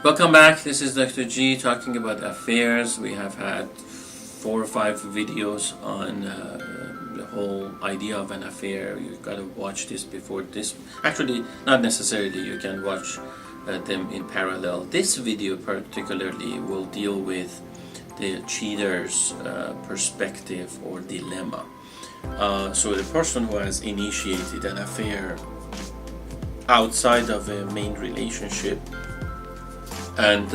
Welcome back. This is Dr. G talking about affairs. We have had 4 or 5 videos on the whole idea of an affair. You've got to watch this before this. Actually, not necessarily. You can watch them in parallel. This video particularly will deal with the cheater's perspective or dilemma. So the person who has initiated an affair outside of a main relationship, and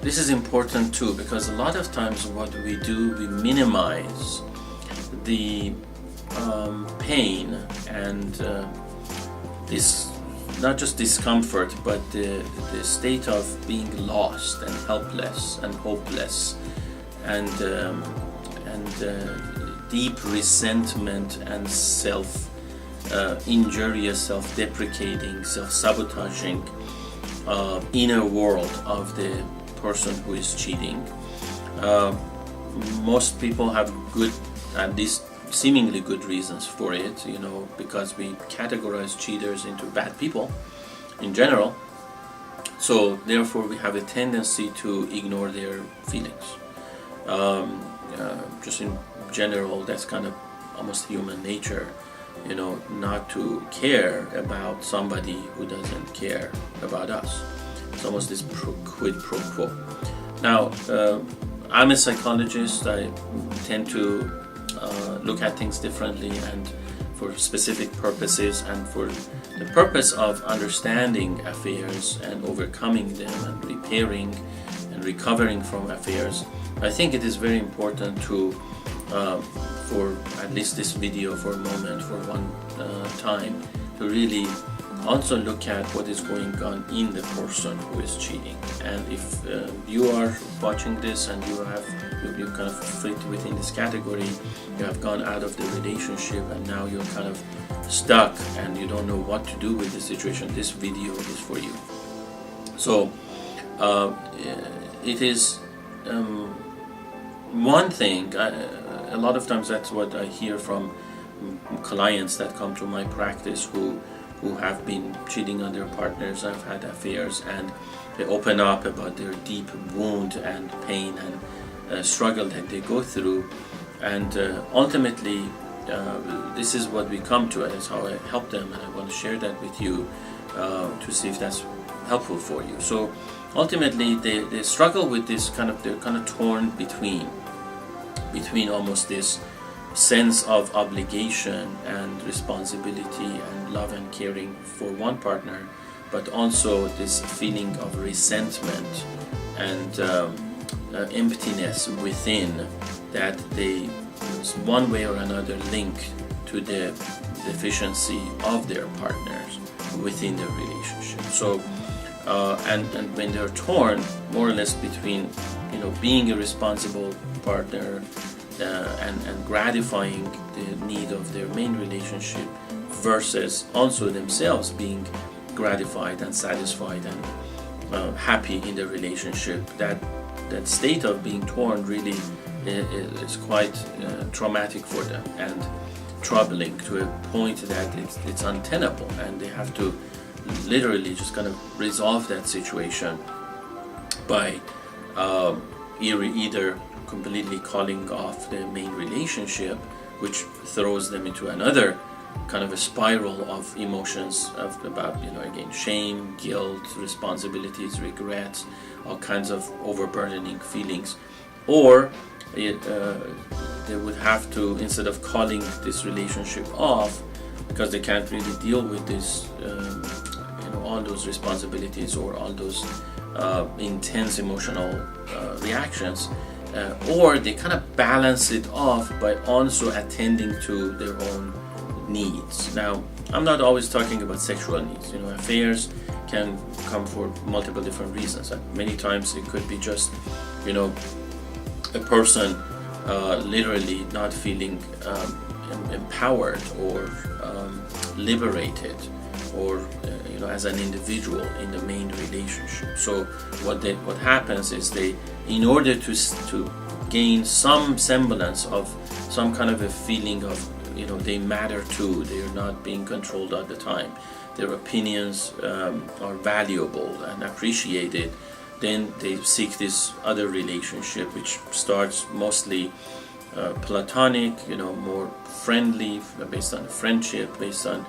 this is important too, because a lot of times what we do, we minimize the pain and this, not just discomfort, but the state of being lost and helpless and hopeless and deep resentment and injurious, self-deprecating, self-sabotaging inner world of the person who is cheating. Most people have good, at least seemingly good reasons for it, because we categorize cheaters into bad people in general. So therefore we have a tendency to ignore their feelings. Just in general, that's kind of almost human nature, not to care about somebody who doesn't care about us. It's almost this quid pro quo. Now, I'm a psychologist. I tend to look at things differently and for specific purposes, and for the purpose of understanding affairs and overcoming them and repairing and recovering from affairs. I think it is very important to for at least this video for a moment, for one time, to really also look at what is going on in the person who is cheating. And if you are watching this and you kind of fit within this category, you have gone out of the relationship and now you're kind of stuck and you don't know what to do with the situation, this video is for you. So it is one thing. A lot of times that's what I hear from clients that come to my practice who have been cheating on their partners, have had affairs, and they open up about their deep wound and pain and struggle that they go through. And ultimately, this is what we come to, and it's how I help them, and I want to share that with you to see if that's helpful for you. So ultimately, they struggle with this they're kind of torn between almost this sense of obligation and responsibility and love and caring for one partner, but also this feeling of resentment and emptiness within that they, one way or another, link to the deficiency of their partners within their relationship. So and when they're torn more or less between being a responsible partner and gratifying the need of their main relationship versus also themselves being gratified and satisfied and happy in the relationship, that state of being torn really is quite traumatic for them and troubling to a point that it's untenable, and they have to literally just kind of resolve that situation by either completely calling off the main relationship, which throws them into another kind of a spiral of emotions about again, shame, guilt, responsibilities, regrets, all kinds of overburdening feelings. Or they would have to, instead of calling this relationship off because they can't really deal with this all those responsibilities or all those intense emotional reactions, or they kind of balance it off by also attending to their own needs. Now, I'm not always talking about sexual needs. Affairs can come for multiple different reasons. Many times it could be just, a person literally not feeling empowered or liberated, or as an individual in the main relationship. So what happens is they, in order to gain some semblance of some kind of a feeling of they matter too, they're not being controlled all the time, their opinions are valuable and appreciated, then they seek this other relationship, which starts mostly platonic, more friendly, based on friendship, based on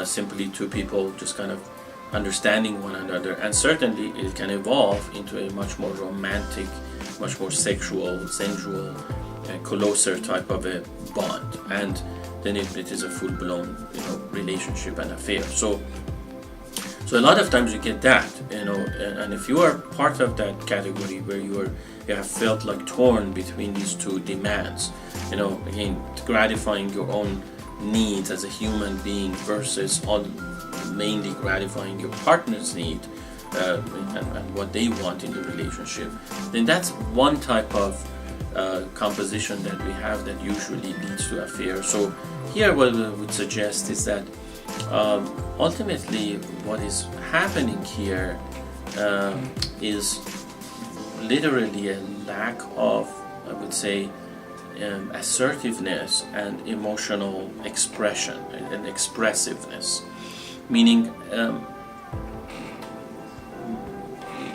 simply two people just kind of understanding one another, and certainly it can evolve into a much more romantic, much more sexual, sensual, closer type of a bond, and then it is a full-blown relationship and affair. So a lot of times you get that, and if you are part of that category where you have felt like torn between these two demands, again, gratifying your own needs as a human being versus mainly gratifying your partner's need and what they want in the relationship, then that's one type of composition that we have that usually leads to affair. So here what I would suggest is that ultimately what is happening here is literally a lack of, I would say, assertiveness and emotional expression and expressiveness. Meaning,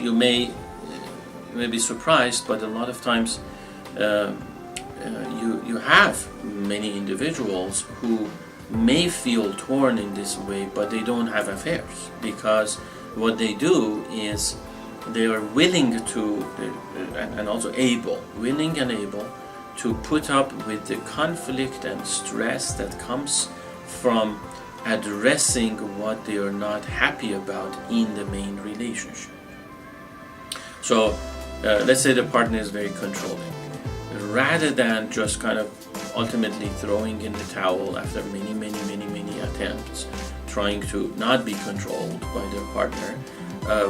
you may be surprised, but a lot of times you have many individuals who may feel torn in this way, but they don't have affairs, because what they do is they are willing to and also willing and able to put up with the conflict and stress that comes from addressing what they are not happy about in the main relationship. So let's say the partner is very controlling. Rather than just kind of ultimately throwing in the towel after many attempts, trying to not be controlled by their partner,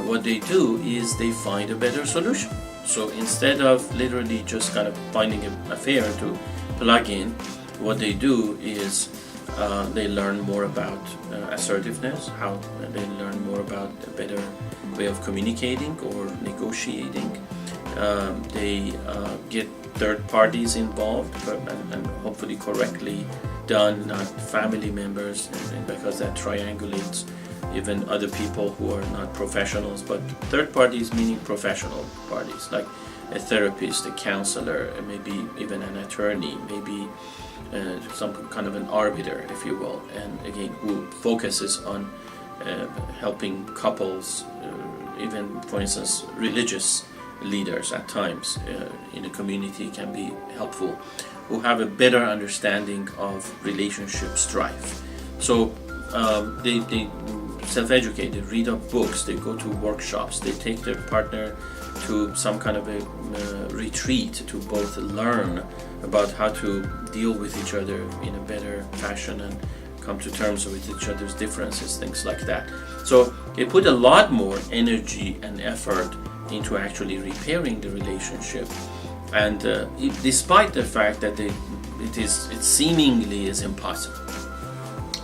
what they do is they find a better solution. So instead of literally just kind of finding an affair to plug in, what they do is they learn more about assertiveness, how they learn more about a better way of communicating or negotiating. They get third parties involved and hopefully correctly done, not family members, and because that triangulates even other people who are not professionals, but third parties meaning professional parties, like a therapist, a counselor, maybe even an attorney, maybe some kind of an arbiter, if you will, and again, who focuses on helping couples, even for instance religious leaders at times in a community can be helpful, who have a better understanding of relationship strife. So they self-educate, they read up books, they go to workshops, they take their partner to some kind of a retreat to both learn about how to deal with each other in a better fashion and come to terms with each other's differences, things like that. So they put a lot more energy and effort into actually repairing the relationship, and despite the fact that it seemingly is impossible.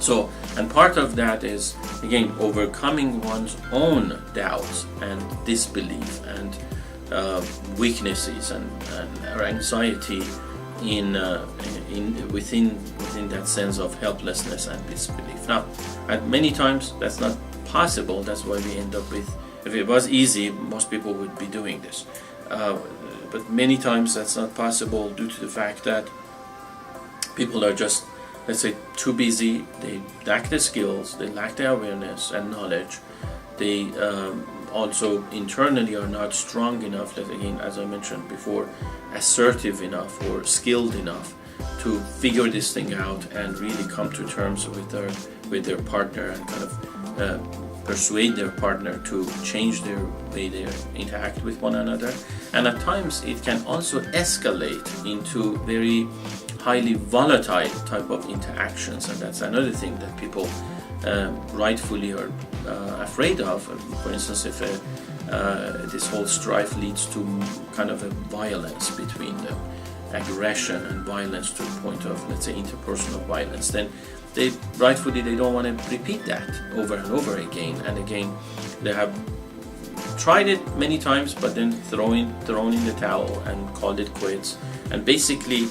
So, and part of that is again overcoming one's own doubts and disbelief and weaknesses and or anxiety within that sense of helplessness and disbelief. Now, at many times that's not possible. That's why we end up with, if it was easy, most people would be doing this. But many times that's not possible due to the fact that people are just, let's say, too busy. They lack the skills, they lack the awareness and knowledge. They also internally are not strong enough, again, as I mentioned before, assertive enough or skilled enough to figure this thing out and really come to terms with their partner and kind of persuade their partner to change their way they interact with one another. And at times it can also escalate into very highly volatile type of interactions, and that's another thing that people rightfully are afraid of. For instance, if this whole strife leads to kind of a violence between them, aggression and violence to the point of, let's say, interpersonal violence, then they don't want to repeat that over and over again and again. They have tried it many times, but then thrown in the towel and called it quits, and basically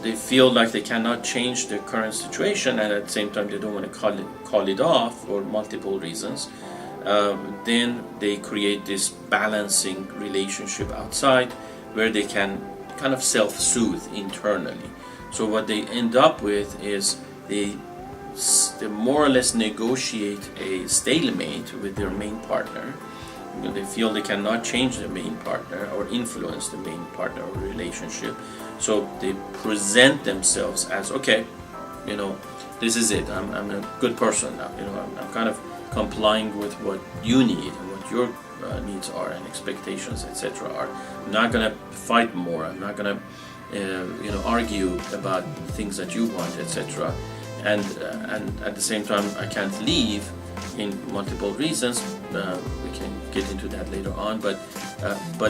they feel like they cannot change their current situation, and at the same time they don't want to call it off for multiple reasons. Then they create this balancing relationship outside where they can kind of self-soothe internally. So what they end up with is they more or less negotiate a stalemate with their main partner. They feel they cannot change the main partner or influence the main partner or relationship. So they present themselves as, okay, this is it. I'm a good person now. I'm kind of complying with what you need and what your needs are and expectations, etc. are. I'm not gonna fight more. I'm not gonna, argue about things that you want, etc. And at the same time, I can't leave in multiple reasons. We can get into that later on. But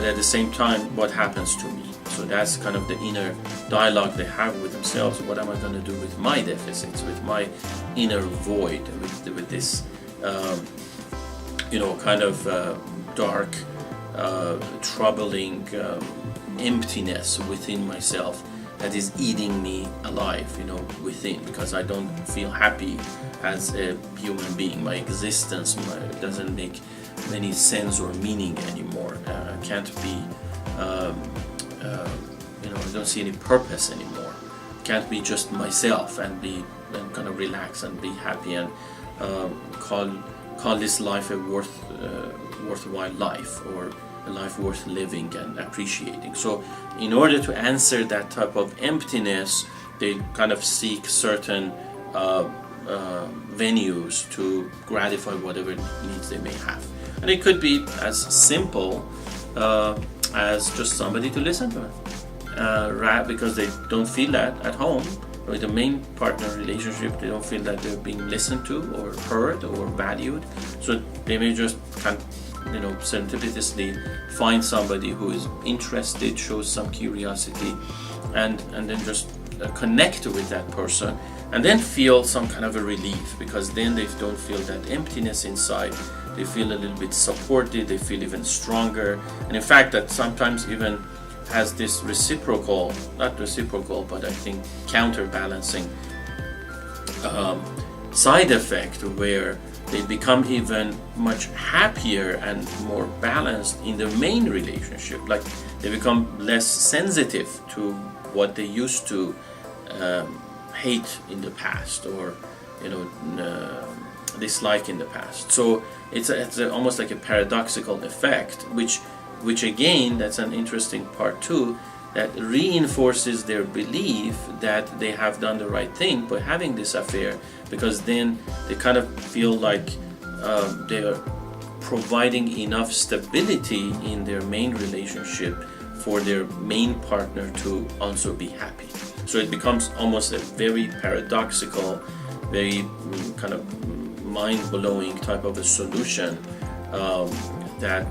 at the same time, what happens to me? So that's kind of the inner dialogue they have with themselves. What am I going to do with my deficits, with my inner void, with this, kind of dark, troubling emptiness within myself that is eating me alive, within, because I don't feel happy as a human being. My existence doesn't make any sense or meaning anymore. I can't be, I don't see any purpose anymore. Can't be just myself and kind of relax and be happy and call this life a worthwhile life, or a life worth living and appreciating. So in order to answer that type of emptiness, they kind of seek certain venues to gratify whatever needs they may have. And it could be as simple as just somebody to listen to it, because they don't feel that at home. With the main partner relationship, they don't feel that they're being listened to or heard or valued. So they may just serendipitously find somebody who is interested, shows some curiosity, and then just connect with that person, and then feel some kind of a relief, because then they don't feel that emptiness inside. They feel a little bit supported, they feel even stronger, and in fact that sometimes even has this not reciprocal, but I think counterbalancing side effect, where they become even much happier and more balanced in their main relationship. Like they become less sensitive to what they used to hate in the past, or dislike in the past. So it's almost like a paradoxical effect, which again, that's an interesting part too, that reinforces their belief that they have done the right thing by having this affair, because then they kind of feel like they are providing enough stability in their main relationship for their main partner to also be happy. So it becomes almost a very paradoxical, very kind of mind-blowing type of a solution that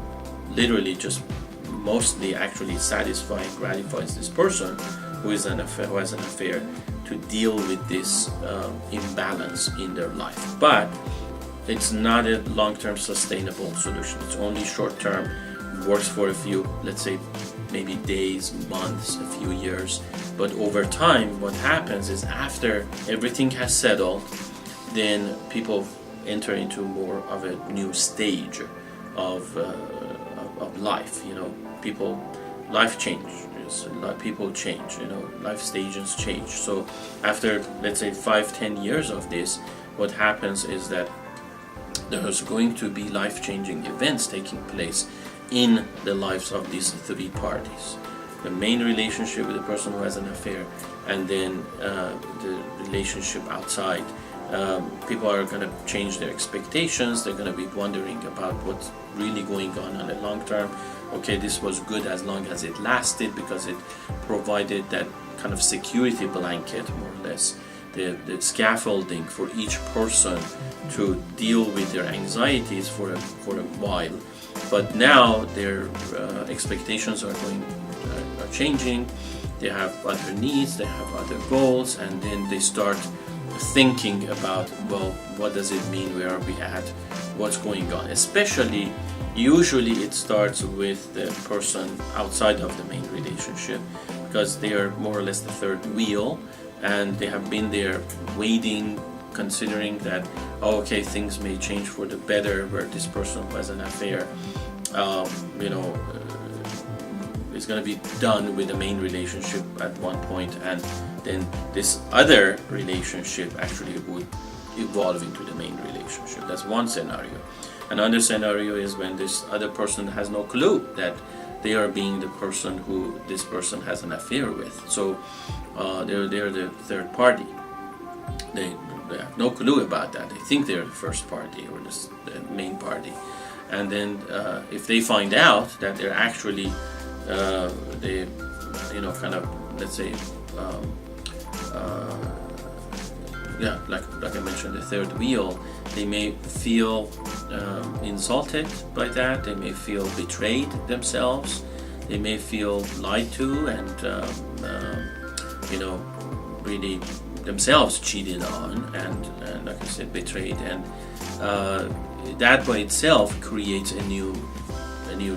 literally just mostly actually satisfies, gratifies this person who has an affair to deal with this imbalance in their life. But it's not a long-term sustainable solution. It's only short-term. It works for a few, let's say, maybe days, months, a few years. But over time, what happens is after everything has settled, then people enter into more of a new stage of life. Life changes, people change, life stages change. So after, let's say, 5-10 years of this, what happens is that there's going to be life-changing events taking place in the lives of these three parties. The main relationship with the person who has an affair, and then the relationship outside. People are going to change their expectations. They're going to be wondering about what's really going on the long term. Okay, this was good as long as it lasted, because it provided that kind of security blanket, more or less, the scaffolding for each person to deal with their anxieties for a while. But now their expectations are changing. They have other needs, they have other goals, and then they start thinking about, well, what does it mean? Where are we at? What's going on? Usually it starts with the person outside of the main relationship, because they are more or less the third wheel, and they have been there waiting, considering that, oh, okay, things may change for the better, where this person who has an affair, is going to be done with the main relationship at one point, and then this other relationship actually would evolve into the main relationship. That's one scenario. Another scenario is when this other person has no clue that they are being the person who this person has an affair with. So they're the third party. They have no clue about that. They think they're the first party or the main party. And then if they find out that they're actually let's say like I mentioned, the third wheel, they may feel insulted by that. They may feel betrayed themselves. They may feel lied to, and really themselves cheated on, and like I said, betrayed, and that by itself creates a new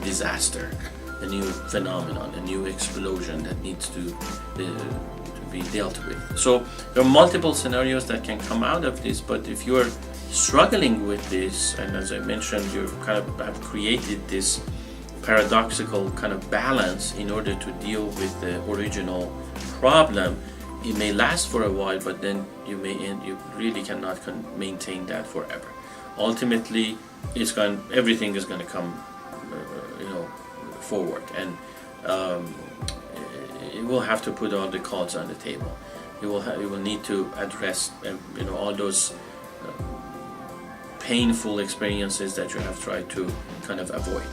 disaster, a new phenomenon, a new explosion that needs to be dealt with. So there are multiple scenarios that can come out of this, but if you're struggling with this, and as I mentioned, you kind of have created this paradoxical kind of balance in order to deal with the original problem, it may last for a while, but then you really cannot maintain that forever. Ultimately, everything is going to come forward, and you will have to put all the cards on the table. You will need to address all those painful experiences that you have tried to kind of avoid,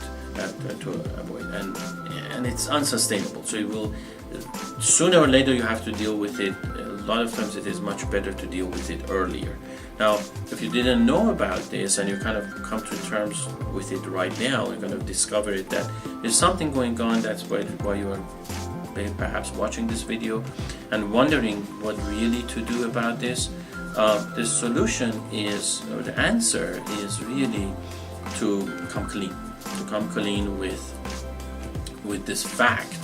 and it's unsustainable. So you will sooner or later you have to deal with it. A lot of times it is much better to deal with it earlier. Now, if you didn't know about this and you kind of come to terms with it right now, you're going to discover that there's something going on. That's why you are perhaps watching this video and wondering what really to do about this. The solution is, or the answer is really to come clean with this fact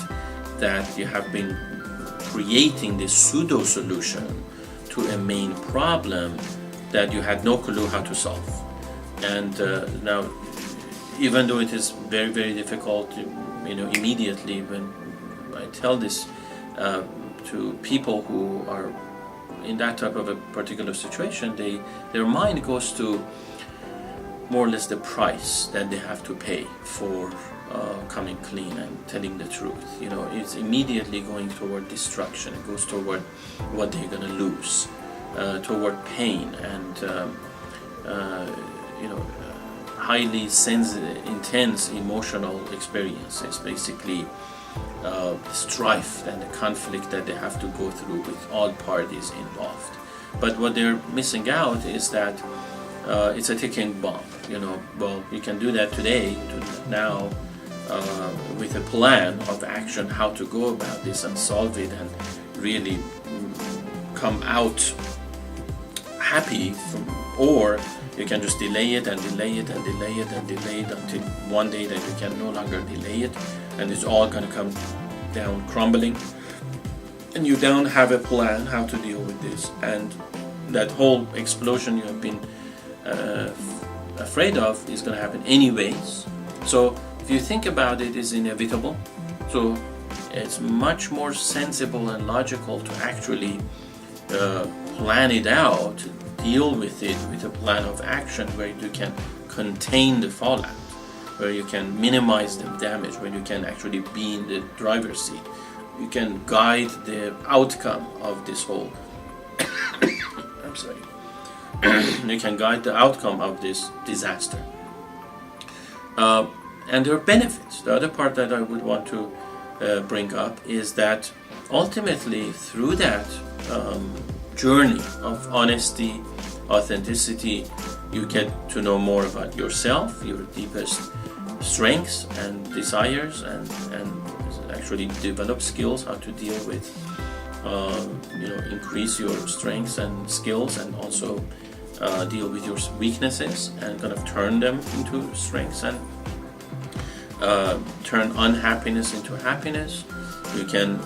that you have been creating this pseudo solution to a main problem that you had no clue how to solve. And now, even though it is very, very difficult, immediately when I tell this to people who are in that type of a particular situation, their mind goes to more or less the price that they have to pay for coming clean and telling the truth. It's immediately going toward destruction. It goes toward what they're going to lose, toward pain and highly intense emotional experiences, basically strife and the conflict that they have to go through with all parties involved. But what they're missing out is that it's a ticking bomb. Well, you can do that today, now, with a plan of action, how to go about this and solve it and really come out happy, or you can just delay it and delay it and delay it and delay it until one day that you can no longer delay it, and it's all going to come down crumbling, and you don't have a plan how to deal with this, and that whole explosion you have been afraid of is going to happen anyways. So if you think about it, it's inevitable. So it's much more sensible and logical to actually plan it out, deal with it with a plan of action where you can contain the fallout, where you can minimize the damage, where you can actually be in the driver's seat. You can guide the outcome of this whole I'm sorry. You can guide the outcome of this disaster. And there are benefits. The other part that I would want to bring up is that ultimately through that journey of honesty, authenticity, you get to know more about yourself, your deepest strengths and desires, and actually develop skills how to deal with, increase your strengths and skills, and also deal with your weaknesses and kind of turn them into strengths, and turn unhappiness into happiness, You can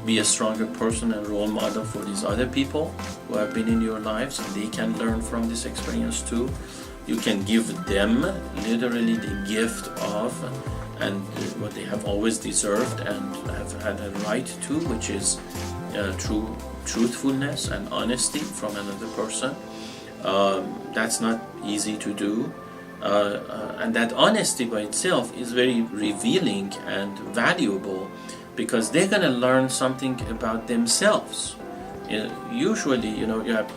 be a stronger person and role model for these other people who have been in your lives, and they can learn from this experience too. You can give them literally the gift of and what they have always deserved and have had a right to, which is true truthfulness and honesty from another person. That's not easy to do, and that honesty by itself is very revealing and valuable, because they're going to learn something about themselves. Usually, you have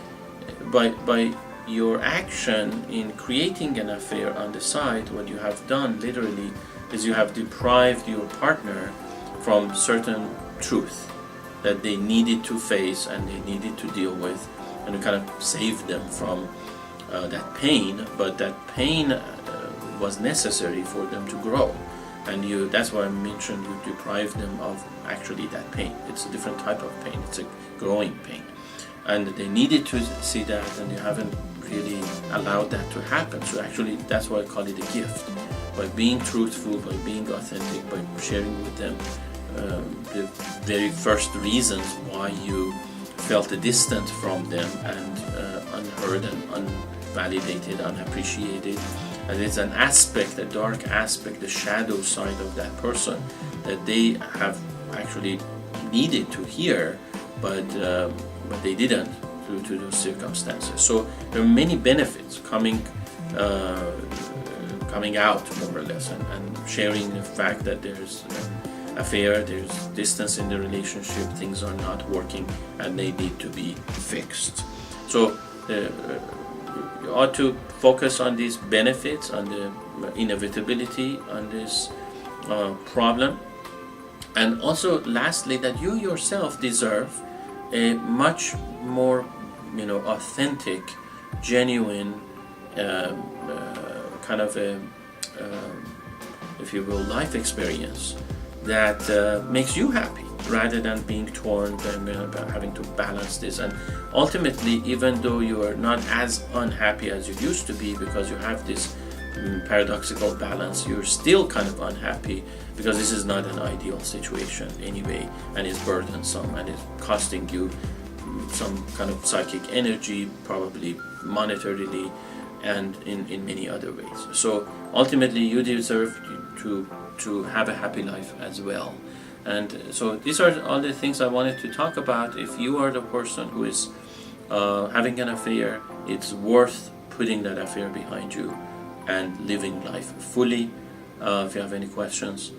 by your action in creating an affair on the side, what you have done literally is you have deprived your partner from certain truth that they needed to face and they needed to deal with, and you kind of saved them from that pain. But that pain was necessary for them to grow, and that's why I mentioned you deprive them of actually that pain. It's a different type of pain. It's a growing pain, and they needed to see that, and you haven't really allowed that to happen. So actually, that's why I call it a gift. By being truthful, by being authentic, by sharing with them the very first reasons why you felt distant from them and unheard and unvalidated, unappreciated. And it's an aspect, a dark aspect, the shadow side of that person that they have actually needed to hear, but they didn't due to those circumstances. So there are many benefits coming out, more or less, and sharing the fact that there's affair, there's distance in the relationship, things are not working and they need to be fixed. So you ought to focus on these benefits, on the inevitability, on this problem, and also lastly that you yourself deserve a much more authentic, genuine kind of a if you will, life experience that makes you happy, rather than being torn and having to balance this. And ultimately, even though you are not as unhappy as you used to be because you have this paradoxical balance, you're still kind of unhappy because this is not an ideal situation anyway, and it's burdensome and it's costing you some kind of psychic energy, probably monetarily, and in many other ways. So ultimately you deserve to have a happy life as well. And so these are all the things I wanted to talk about. If you are the person who is having an affair, it's worth putting that affair behind you and living life fully. If you have any questions,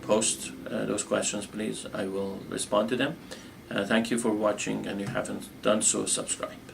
post those questions please. I will respond to them. Thank you for watching, and if you haven't done so, subscribe.